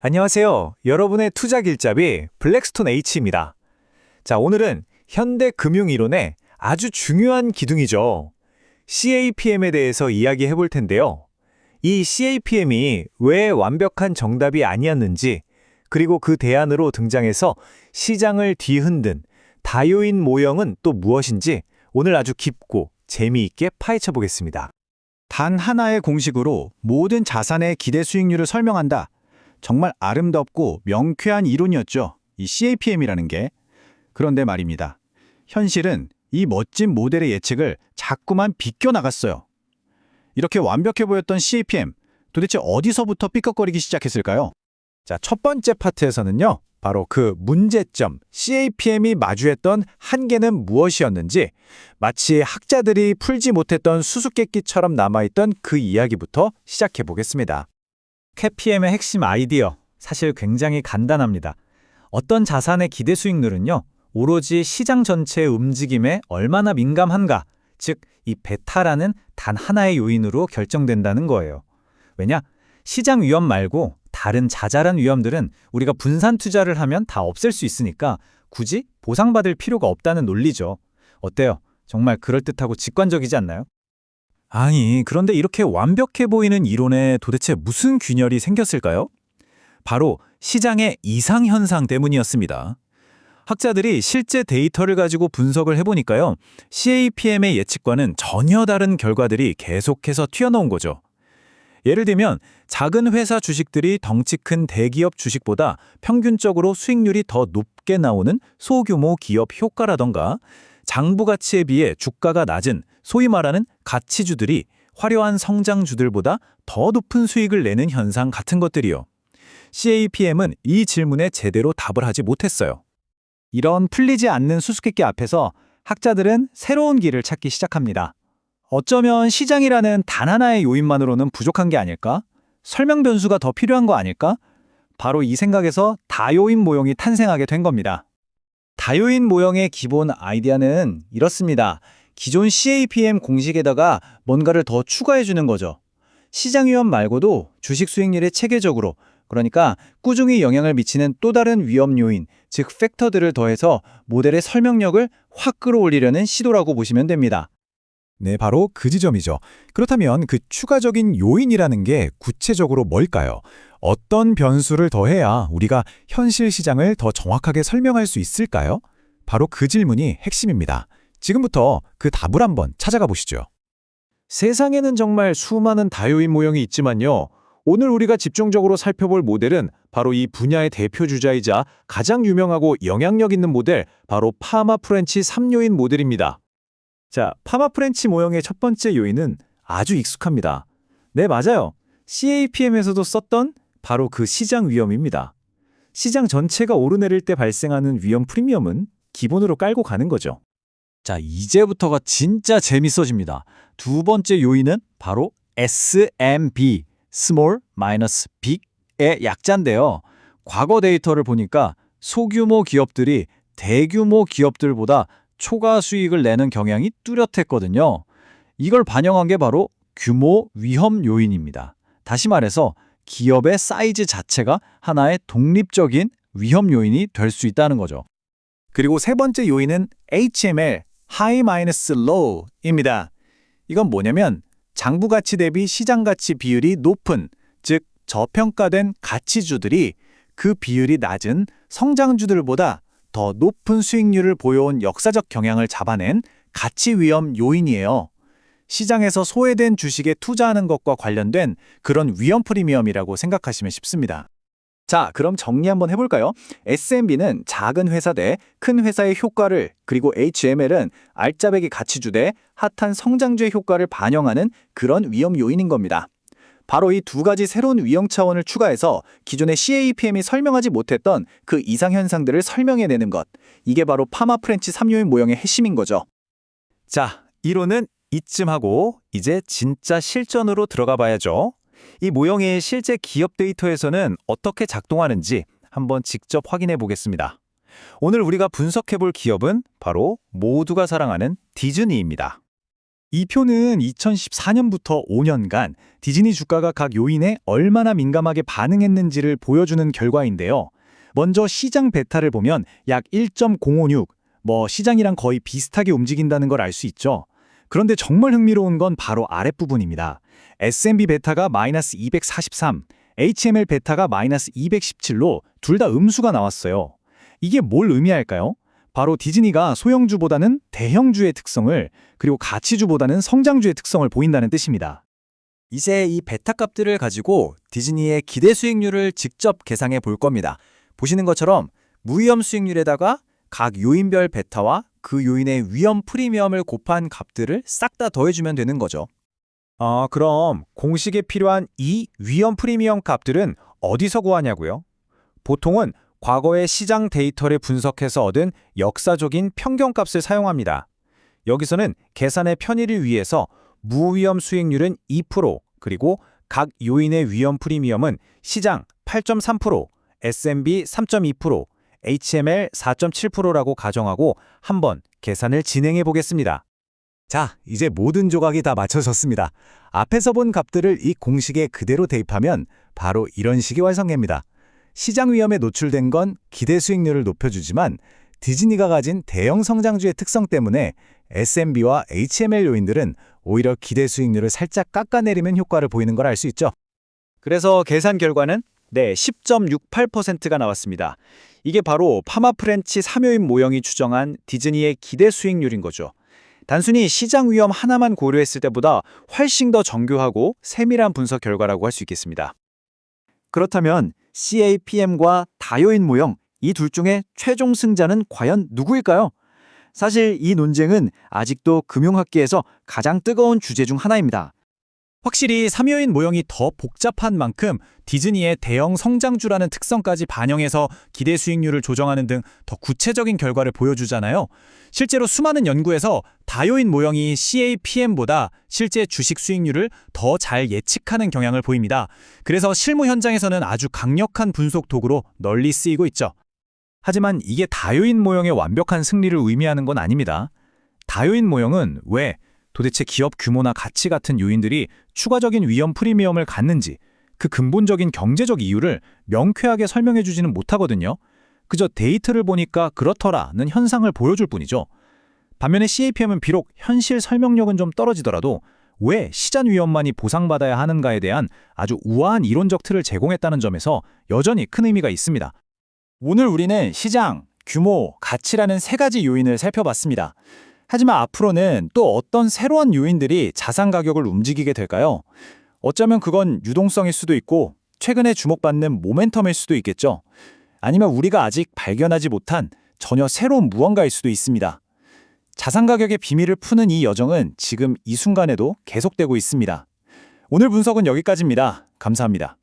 안녕하세요. 여러분의 투자 길잡이 블랙스톤 H입니다. 자, 오늘은 현대 금융 이론의 아주 중요한 기둥이죠. CAPM에 대해서 이야기해 볼 텐데요. 이 CAPM이 왜 완벽한 정답이 아니었는지, 그리고 그 대안으로 등장해서 시장을 뒤흔든 다요인 모형은 또 무엇인지 오늘 아주 깊고 재미있게 파헤쳐 보겠습니다. 단 하나의 공식으로 모든 자산의 기대 수익률을 설명한다. 정말 아름답고 명쾌한 이론이었죠. 이 CAPM이라는 게. 그런데 말입니다. 현실은 이 멋진 모델의 예측을 자꾸만 비껴나갔어요. 이렇게 완벽해 보였던 CAPM, 도대체 어디서부터 삐걱거리기 시작했을까요? 자, 첫 번째 파트에서는요. 바로 그 문제점, CAPM이 마주했던 한계는 무엇이었는지, 마치 학자들이 풀지 못했던 수수께끼처럼 남아있던 그 이야기부터 시작해 보겠습니다. CAPM의 핵심 아이디어, 사실 굉장히 간단합니다. 어떤 자산의 기대 수익률은요, 오로지 시장 전체의 움직임에 얼마나 민감한가, 즉 이 베타라는 단 하나의 요인으로 결정된다는 거예요. 왜냐? 시장 위험 말고 다른 자잘한 위험들은 우리가 분산 투자를 하면 다 없앨 수 있으니까 굳이 보상받을 필요가 없다는 논리죠. 어때요? 정말 그럴듯하고 직관적이지 않나요? 아니, 그런데 이렇게 완벽해 보이는 이론에 도대체 무슨 균열이 생겼을까요? 바로 시장의 이상현상 때문이었습니다. 학자들이 실제 데이터를 가지고 분석을 해보니까요, CAPM의 예측과는 전혀 다른 결과들이 계속해서 튀어나온 거죠. 예를 들면 작은 회사 주식들이 덩치 큰 대기업 주식보다 평균적으로 수익률이 더 높게 나오는 소규모 기업 효과라던가, 장부 가치에 비해 주가가 낮은 소위 말하는 가치주들이 화려한 성장주들보다 더 높은 수익을 내는 현상 같은 것들이요. CAPM은 이 질문에 제대로 답을 하지 못했어요. 이런 풀리지 않는 수수께끼 앞에서 학자들은 새로운 길을 찾기 시작합니다. 어쩌면 시장이라는 단 하나의 요인만으로는 부족한 게 아닐까? 설명 변수가 더 필요한 거 아닐까? 바로 이 생각에서 다요인 모형이 탄생하게 된 겁니다. 다요인 모형의 기본 아이디어는 이렇습니다. 기존 CAPM 공식에다가 뭔가를 더 추가해주는 거죠. 시장 위험 말고도 주식 수익률에 체계적으로, 그러니까 꾸준히 영향을 미치는 또 다른 위험 요인, 즉 팩터들을 더해서 모델의 설명력을 확 끌어올리려는 시도라고 보시면 됩니다. 네, 바로 그 지점이죠. 그렇다면 그 추가적인 요인이라는 게 구체적으로 뭘까요? 어떤 변수를 더해야 우리가 현실 시장을 더 정확하게 설명할 수 있을까요? 바로 그 질문이 핵심입니다. 지금부터 그 답을 한번 찾아가 보시죠. 세상에는 정말 수많은 다요인 모형이 있지만요. 오늘 우리가 집중적으로 살펴볼 모델은 바로 이 분야의 대표 주자이자 가장 유명하고 영향력 있는 모델, 바로 파마 프렌치 3요인 모델입니다. 자, 파마 프렌치 모형의 첫 번째 요인은 아주 익숙합니다. 네, 맞아요. CAPM에서도 썼던 바로 그 시장 위험입니다. 시장 전체가 오르내릴 때 발생하는 위험 프리미엄은 기본으로 깔고 가는 거죠. 자, 이제부터가 진짜 재밌어집니다. 두 번째 요인은 바로 SMB, Small minus Big의 약자인데요. 과거 데이터를 보니까 소규모 기업들이 대규모 기업들보다 초과 수익을 내는 경향이 뚜렷했거든요. 이걸 반영한 게 바로 규모 위험 요인입니다. 다시 말해서 기업의 사이즈 자체가 하나의 독립적인 위험 요인이 될 수 있다는 거죠. 그리고 세 번째 요인은 HML, High minus Low입니다. 이건 뭐냐면 장부 가치 대비 시장 가치 비율이 높은, 즉 저평가된 가치주들이 그 비율이 낮은 성장주들보다 더 높은 수익률을 보여온 역사적 경향을 잡아낸 가치 위험 요인이에요. 시장에서 소외된 주식에 투자하는 것과 관련된 그런 위험 프리미엄이라고 생각하시면 쉽습니다. 자, 그럼 정리 한번 해볼까요? SMB는 작은 회사 대 큰 회사의 효과를, 그리고 HML은 알짜배기 가치주 대 핫한 성장주의 효과를 반영하는 그런 위험 요인인 겁니다. 바로 이 두 가지 새로운 위험 차원을 추가해서 기존의 CAPM이 설명하지 못했던 그 이상현상들을 설명해내는 것. 이게 바로 파마 프렌치 3요인 모형의 핵심인 거죠. 자, 이론은 이쯤 하고 이제 진짜 실전으로 들어가 봐야죠. 이 모형이 실제 기업 데이터에서는 어떻게 작동하는지 한번 직접 확인해 보겠습니다. 오늘 우리가 분석해 볼 기업은 바로 모두가 사랑하는 디즈니입니다. 이 표는 2014년부터 5년간 디즈니 주가가 각 요인에 얼마나 민감하게 반응했는지를 보여주는 결과인데요. 먼저 시장 베타를 보면 약 1.056, 시장이랑 거의 비슷하게 움직인다는 걸 알 수 있죠. 그런데 정말 흥미로운 건 바로 아랫부분입니다. S&P 베타가 마이너스 243, HML 베타가 마이너스 217로 둘 다 음수가 나왔어요. 이게 뭘 의미할까요? 바로 디즈니가 소형주보다는 대형주의 특성을, 그리고 가치주보다는 성장주의 특성을 보인다는 뜻입니다. 이제 이 베타 값들을 가지고 디즈니의 기대 수익률을 직접 계산해 볼 겁니다. 보시는 것처럼 무위험 수익률에다가 각 요인별 베타와 그 요인의 위험 프리미엄을 곱한 값들을 싹 다 더해주면 되는 거죠. 그럼 공식에 필요한 이 위험 프리미엄 값들은 어디서 구하냐고요? 보통은 과거의 시장 데이터를 분석해서 얻은 역사적인 평균값을 사용합니다. 여기서는 계산의 편의를 위해서 무위험 수익률은 2%, 그리고 각 요인의 위험 프리미엄은 시장 8.3%, S&P 3.2%, HML 4.7%라고 가정하고 한번 계산을 진행해 보겠습니다. 자, 이제 모든 조각이 다 맞춰졌습니다. 앞에서 본 값들을 이 공식에 그대로 대입하면 바로 이런 식의 완성됩니다. 시장 위험에 노출된 건 기대 수익률을 높여주지만 디즈니가 가진 대형 성장주의 특성 때문에 S&P와 HML 요인들은 오히려 기대 수익률을 살짝 깎아내리면 효과를 보이는 걸 알 수 있죠. 그래서 계산 결과는 10.68%가 나왔습니다. 이게 바로 파마프렌치 3요인 모형이 추정한 디즈니의 기대 수익률인 거죠. 단순히 시장 위험 하나만 고려했을 때보다 훨씬 더 정교하고 세밀한 분석 결과라고 할 수 있겠습니다. 그렇다면 CAPM과 다요인 모형, 이 둘 중에 최종 승자는 과연 누구일까요? 사실 이 논쟁은 아직도 금융학계에서 가장 뜨거운 주제 중 하나입니다. 확실히 3요인 모형이 더 복잡한 만큼 디즈니의 대형 성장주라는 특성까지 반영해서 기대 수익률을 조정하는 등 더 구체적인 결과를 보여주잖아요. 실제로 수많은 연구에서 다요인 모형이 CAPM보다 실제 주식 수익률을 더 잘 예측하는 경향을 보입니다. 그래서 실무 현장에서는 아주 강력한 분석 도구로 널리 쓰이고 있죠. 하지만 이게 다요인 모형의 완벽한 승리를 의미하는 건 아닙니다. 다요인 모형은 왜 도대체 기업 규모나 가치 같은 요인들이 추가적인 위험 프리미엄을 갖는지 그 근본적인 경제적 이유를 명쾌하게 설명해 주지는 못하거든요. 그저 데이터를 보니까 그렇더라는 현상을 보여줄 뿐이죠. 반면에 CAPM은 비록 현실 설명력은 좀 떨어지더라도 왜 시장 위험만이 보상받아야 하는가에 대한 아주 우아한 이론적 틀을 제공했다는 점에서 여전히 큰 의미가 있습니다. 오늘 우리는 시장, 규모, 가치라는 세 가지 요인을 살펴봤습니다. 하지만 앞으로는 또 어떤 새로운 요인들이 자산 가격을 움직이게 될까요? 어쩌면 그건 유동성일 수도 있고 최근에 주목받는 모멘텀일 수도 있겠죠. 아니면 우리가 아직 발견하지 못한 전혀 새로운 무언가일 수도 있습니다. 자산 가격의 비밀을 푸는 이 여정은 지금 이 순간에도 계속되고 있습니다. 오늘 분석은 여기까지입니다. 감사합니다.